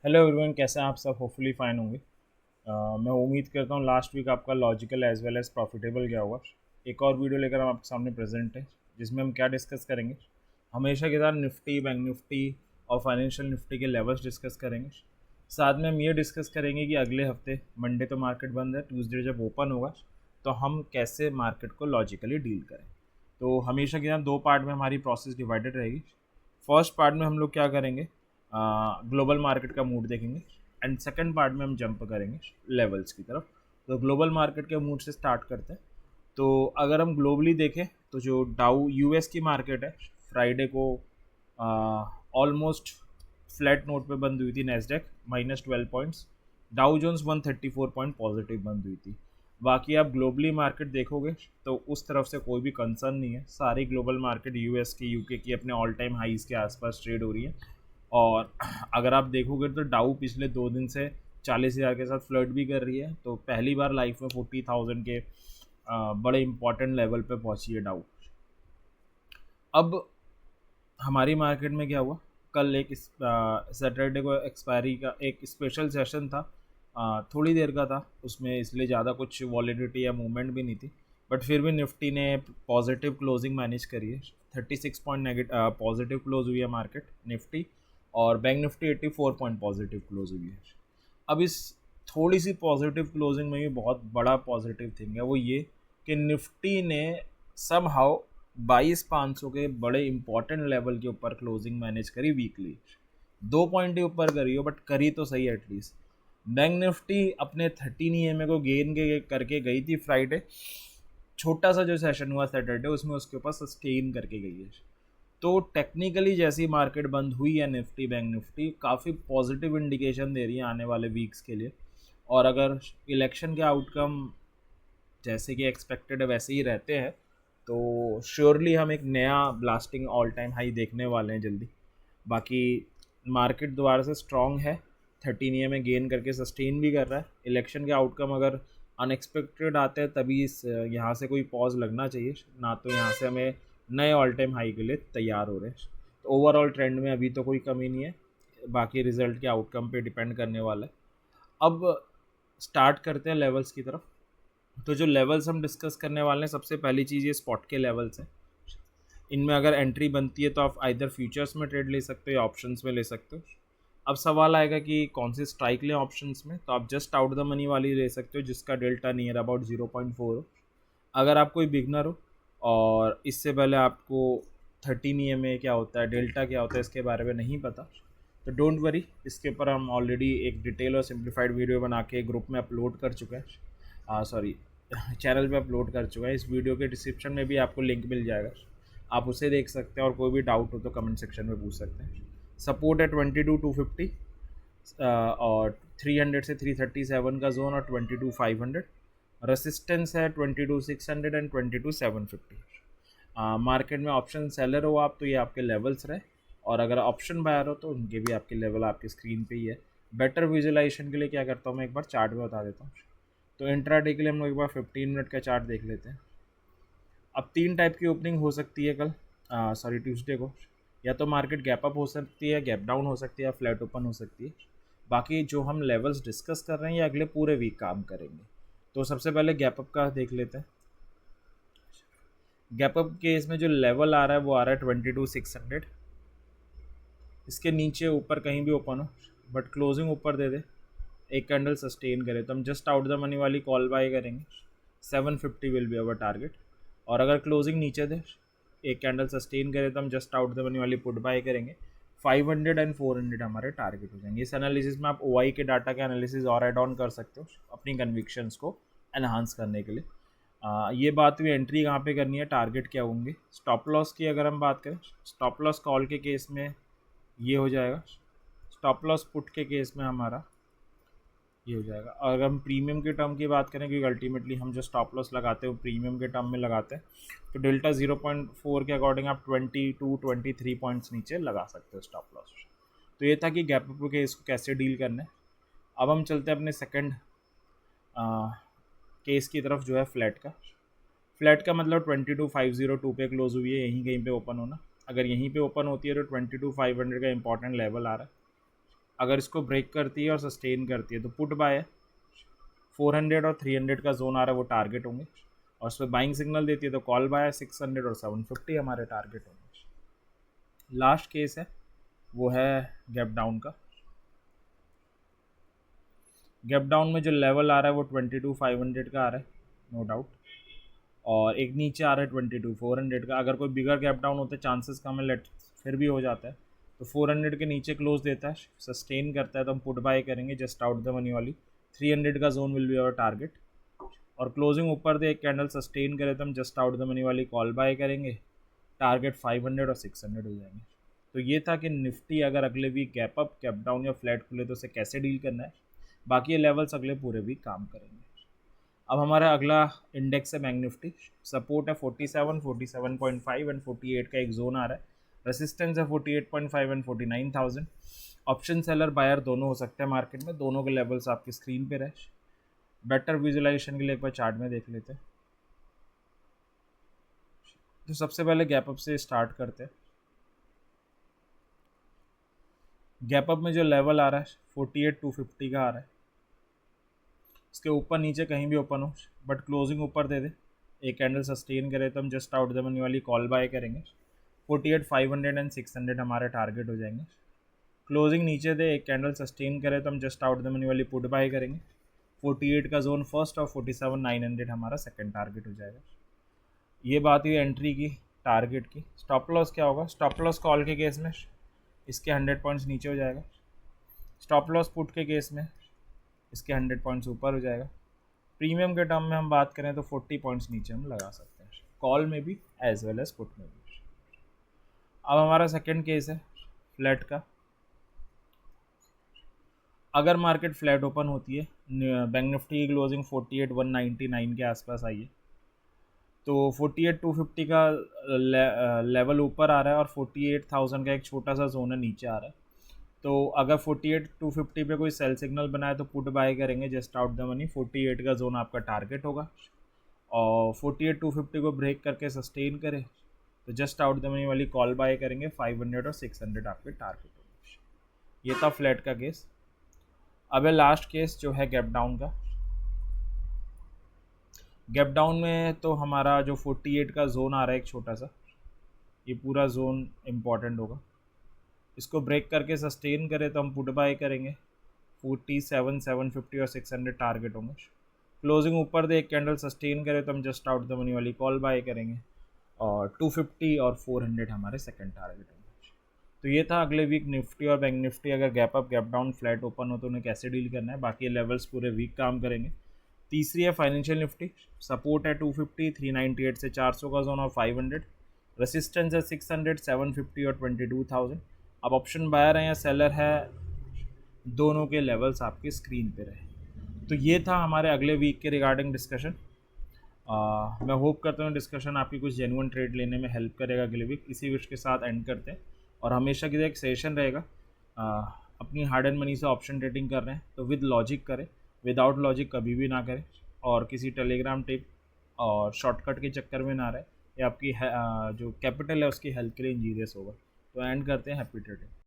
Hello everyone, कैसे हैं आप सब? होपफुली फाइन होंगे। मैं उम्मीद करता हूँ लास्ट वीक आपका logical as well as profitable गया होगा। एक और वीडियो लेकर हम आपके सामने प्रेजेंट है, जिसमें हम क्या डिस्कस करेंगे। हमेशा की तरह निफ्टी, बैंक निफ्टी और फाइनेंशियल निफ्टी के लेवल्स डिस्कस करेंगे। साथ में हम ये डिस्कस करेंगे कि अगले हफ्ते मंडे तो मार्केट बंद है, ट्यूसडे जब ओपन होगा तो हम कैसे मार्केट को लॉजिकली डील करें। तो हमेशा की तरह दो पार्ट में हमारी प्रोसेस डिवाइडेड रहेगी। फर्स्ट पार्ट में हम लोग क्या करेंगे, ग्लोबल मार्केट का मूड देखेंगे, एंड सेकंड पार्ट में हम जंप करेंगे लेवल्स की तरफ। तो ग्लोबल मार्केट के मूड से स्टार्ट करते हैं। तो अगर हम ग्लोबली देखें तो जो डाउ यूएस की मार्केट है, फ्राइडे को ऑलमोस्ट फ्लैट नोट पे बंद हुई थी। Nasdaq -12 points, Dow Jones 134 point positive बंद हुई थी। बाकी आप ग्लोबली मार्केट देखोगे तो उस तरफ से कोई भी कंसर्न नहीं है। सारी ग्लोबल मार्केट यूएस की, यूके की अपने ऑल टाइम हाईज के आसपास ट्रेड हो रही है। और अगर आप देखोगे तो डाउ पिछले 2 दिन से 40,000 के साथ फ्लर्ट भी कर रही है। तो पहली बार लाइफ में 40,000 के बड़े इंपॉर्टेंट लेवल पे पहुंची है डाउ। अब हमारी मार्केट में क्या हुआ, कल एक सैटरडे को एक्सपायरी का एक स्पेशल सेशन था। थोड़ी देर का था उसमें, इसलिए ज़्यादा कुछ वॉलिडिटी या मूवमेंट भी नहीं थी। बट फिर भी निफ्टी ने पॉजिटिव क्लोजिंग मैनेज करी है। 36 पॉइंट नेगेटिव पॉजिटिव क्लोज हुई है मार्केट निफ्टी, और bank Nifty 84 point positive close हुई है। अब इस थोड़ी सी पॉजिटिव क्लोजिंग में भी बहुत बड़ा पॉजिटिव थिंग है, वो ये कि निफ्टी ने सम हाउ 22,500 के बड़े इंपॉर्टेंट लेवल के ऊपर क्लोजिंग मैनेज करी वीकली। 2 पॉइंट ही ऊपर करी हो, बट करी तो सही एटलीस्ट। बैंक निफ्टी अपने 13 ईएमए को गेन के करके गई थी फ्राइडे। छोटा सा जो सेशन हुआ सैटरडे, उसमें उसके ऊपर सस्टेन करके गई है। तो टेक्निकली जैसी मार्केट बंद हुई है निफ्टी, बैंक निफ्टी काफ़ी पॉजिटिव इंडिकेशन दे रही है आने वाले वीक्स के लिए। और अगर इलेक्शन के आउटकम जैसे कि एक्सपेक्टेड है वैसे ही रहते हैं, तो श्योरली हम एक नया ब्लास्टिंग ऑल टाइम हाई देखने वाले हैं जल्दी। बाकी मार्केट दोबारा से स्ट्रॉन्ग है, 13 में गेन करके सस्टेन भी कर रहा है। इलेक्शन के आउटकम अगर अनएक्सपेक्टेड आते हैं तभी इस यहाँ से कोई पॉज लगना चाहिए, ना तो यहाँ से हमें नए ऑल टाइम हाई के लिए तैयार हो रहे हैं। तो ओवरऑल ट्रेंड में अभी तो कोई कमी नहीं है, बाकी रिजल्ट के आउटकम पे डिपेंड करने वाला है। अब स्टार्ट करते हैं लेवल्स की तरफ। तो जो लेवल्स हम डिस्कस करने वाले हैं, सबसे पहली चीज़ ये स्पॉट के लेवल्स हैं। इनमें अगर एंट्री बनती है तो आप आइदर फ्यूचर्स में ट्रेड ले सकते हो या ऑप्शंस में ले सकते हो। अब सवाल आएगा कि कौन सी स्ट्राइक लें ऑप्शंस में, तो आप जस्ट आउट द मनी वाली ले सकते हो जिसका डेल्टा नियर अबाउट 0.4 हो। अगर आप कोई बिगनर हो और इससे पहले आपको 13 क्या होता है, डेल्टा क्या होता है, इसके बारे में नहीं पता, तो डोंट वरी, इसके ऊपर हम ऑलरेडी एक डिटेल और सिंप्लीफाइड वीडियो बना के ग्रुप में अपलोड कर चुका है। सॉरी, चैनल पे अपलोड कर चुका है। इस वीडियो के डिस्क्रिप्शन में भी आपको लिंक मिल जाएगा, आप उसे देख सकते हैं। और कोई भी डाउट हो तो कमेंट सेक्शन में पूछ सकते हैं। सपोर्ट है 22,250, और 300 से 337 का जोन, और 22,500। रेसिस्टेंस है 22,600 एंड 22,750। मार्केट में ऑप्शन सेलर हो आप तो ये आपके लेवल्स रहे, और अगर ऑप्शन बायर हो तो उनके भी आपके लेवल आपके स्क्रीन पे ही है। बेटर विजुअलाइजेशन के लिए क्या करता हूँ मैं, एक बार चार्ट में बता देता हूँ। तो इंट्राडे के लिए हम लोग एक बार 15 मिनट का चार्ट देख लेते हैं। अब 3 टाइप की ओपनिंग हो सकती है कल, सॉरी ट्यूसडे को। या तो मार्केट गैप अप हो सकती है, गैप डाउन हो सकती है, या फ्लैट ओपन हो सकती है। बाकी जो हम लेवल्स डिस्कस कर रहे हैं ये अगले पूरे वीक काम करेंगे। तो सबसे पहले गैप अप का देख लेते हैं। गैप अप के इसमें जो लेवल आ रहा है वो आ रहा है 22,600। इसके नीचे ऊपर कहीं भी ओपन हो, बट क्लोजिंग ऊपर दे दे, एक कैंडल सस्टेन करे, तो हम जस्ट आउट द मनी वाली कॉल बाय करेंगे। 750 विल बी अवर टारगेट। और अगर क्लोजिंग नीचे दे, एक कैंडल सस्टेन करे, तो हम जस्ट आउट द मनी वाली पुट बाय करेंगे। 500 एंड 400 हमारे टारगेट हो जाएंगे। इस एनालिसिस में आप ओआई के डाटा के एनालिसिस और एड ऑन कर सकते हो अपनी कन्विक्शंस को एनहांस करने के लिए। ये बात हुई एंट्री कहाँ पे करनी है, टारगेट क्या होंगे। स्टॉप लॉस की अगर हम बात करें, स्टॉप लॉस कॉल के केस में ये हो जाएगा, स्टॉप लॉस पुट के केस में हमारा ये हो जाएगा। और अगर हम प्रीमियम के टर्म की बात करें, क्योंकि अल्टीमेटली हम जो स्टॉप लॉस लगाते हैं वो प्रीमियम के टर्म में लगाते हैं, तो डेल्टा 0.4 के अकॉर्डिंग आप 22-23 पॉइंट्स नीचे लगा सकते हो स्टॉप लॉस। तो ये था कि गैप अप के इसको कैसे डील करना है। अब हम चलते हैं अपने सेकंड केस की तरफ, जो है फ्लैट का। फ्लैट का मतलब 22,502 पे क्लोज हुई है, यहीं कहीं पे ओपन होना। अगर यहीं पे ओपन होती है तो 22,500 का इंपॉर्टेंट लेवल आ रहा है। अगर इसको ब्रेक करती है और सस्टेन करती है तो पुट बाय है। 400 और 300 का जोन आ रहा है वो टारगेट होंगे, और उस पर बाइंग सिग्नल देती है तो कॉल बाय है। 600 और 750 हमारे टारगेट होंगे। लास्ट केस है वो है गैप डाउन का। गैप डाउन में जो लेवल आ रहा है वो 22,500 का आ रहा है, नो डाउट, और एक नीचे आ रहा है 22,400 का। अगर कोई बिगर गैप डाउन होता है चांसेस कम है, लेट फिर भी हो जाता है, तो 400 के नीचे क्लोज देता है, सस्टेन करता है तो हम पुट बाय करेंगे जस्ट आउट द मनी वाली। 300 का zone will be our target, और क्लोजिंग ऊपर दे एक कैंडल सस्टेन करे तो हम जस्ट आउट द मनी वाली कॉल बाय करेंगे। टारगेट 500 और 600 हो जाएंगे। तो ये था कि निफ्टी अगर अगले week gap up, gap down या फ्लैट खुले तो उसे कैसे डील करना है। बाकी ये लेवल्स अगले पूरे वीक काम करेंगे। अब हमारा अगला इंडेक्स है बैंक निफ्टी। सपोर्ट है 47, 47.5 एंड 48 का एक जोन आ रहा है। रेसिस्टेंस है 48.5 एंड 49,000। ऑप्शन सेलर बायर दोनों हो सकते हैं मार्केट में, दोनों के लेवल्स आपकी स्क्रीन पे रहे। बेटर विजुअलाइजेशन के लिए एक बार चार्ट में देख लेते हैं। तो सबसे पहले गैप अप से स्टार्ट करते हैं। गैप अप में जो लेवल आ रहा है 48,250 का आ रहा है। इसके ऊपर नीचे कहीं भी ओपन हो बट क्लोजिंग ऊपर दे दे, एक कैंडल सस्टेन करे तो हम जस्ट आउट द मनी वाली कॉल बाय करेंगे। 48,500 एंड 600 हमारे टारगेट हो जाएंगे। क्लोजिंग नीचे दे, एक कैंडल सस्टेन करे तो हम जस्ट आउट द मनी वाली पुट बाय करेंगे। 48 का जोन फर्स्ट और 47,900 हमारा सेकंड टारगेट हो जाएगा। ये बात हुई एंट्री की, टारगेट की। स्टॉप लॉस क्या होगा? स्टॉप लॉस कॉल के केस में इसके 100 पॉइंट्स नीचे हो जाएगा। स्टॉप लॉस पुट के केस में इसके 100 पॉइंट्स ऊपर हो जाएगा। प्रीमियम के टर्म में हम बात करें तो 40 पॉइंट्स नीचे हम लगा सकते हैं, कॉल में भी एज वेल एज पुट में भी। अब हमारा सेकंड केस है फ्लैट का। अगर मार्केट फ्लैट ओपन होती है, बैंक निफ्टी की क्लोजिंग 48,199 के आसपास आई है, तो 48,250 का लेवल ऊपर आ रहा है और 48,000 का एक छोटा सा जोन है नीचे आ रहा है। तो अगर 48,250 पे कोई सेल सिग्नल बनाए तो पुट बाय करेंगे जस्ट आउट द मनी। 48 का जोन आपका टारगेट होगा, और 48,250 को ब्रेक करके सस्टेन करे तो जस्ट आउट द मनी वाली कॉल बाय करेंगे। 500 और 600 आपके टारगेट होंगे। ये था फ्लैट का केस। अब है लास्ट केस जो है गैप डाउन का। गैप डाउन में तो हमारा जो 48 का जोन आ रहा है एक छोटा सा, ये पूरा जोन इम्पॉर्टेंट होगा। इसको ब्रेक करके सस्टेन करे तो हम पुट बाय करेंगे। 47,750 और 600 टारगेट होंगे। क्लोजिंग ऊपर दे, एक कैंडल सस्टेन करे तो हम जस्ट आउट द मनी वाली कॉल बाय करेंगे, और 250 और 400 हमारे सेकंड टारगेट होंगे। तो ये था अगले वीक निफ्टी और बैंक निफ्टी अगर gap up, gap down, flat open हो तो उन्हें कैसे डील करना है। बाकी लेवल्स पूरे वीक काम करेंगे। तीसरी है फाइनेंशियल निफ्टी। सपोर्ट है 250, 398 से 400 का जोन और 500। रेसिस्टेंस है 600, 750 और 22,000। अब ऑप्शन बायर है या सेलर है, दोनों के लेवल्स आपके स्क्रीन पे रहे। तो ये था हमारे अगले वीक के रिगार्डिंग डिस्कशन। मैं होप करता हूँ डिस्कशन आपकी कुछ जेन्युइन ट्रेड लेने में हेल्प करेगा अगले वीक। इसी विश के साथ एंड करते हैं, और हमेशा की एक सेशन रहेगा, अपनी हार्ड एंड मनी से ऑप्शन ट्रेडिंग कर रहे हैं तो विद लॉजिक करें, विदाउट लॉजिक कभी भी ना करें, और किसी टेलीग्राम टिप और शॉर्टकट के चक्कर में ना रहे। ये आपकी जो कैपिटल है उसकी हेल्थ के लिए इंजीरियस होगा। तो एंड करते हैं। Happy trading.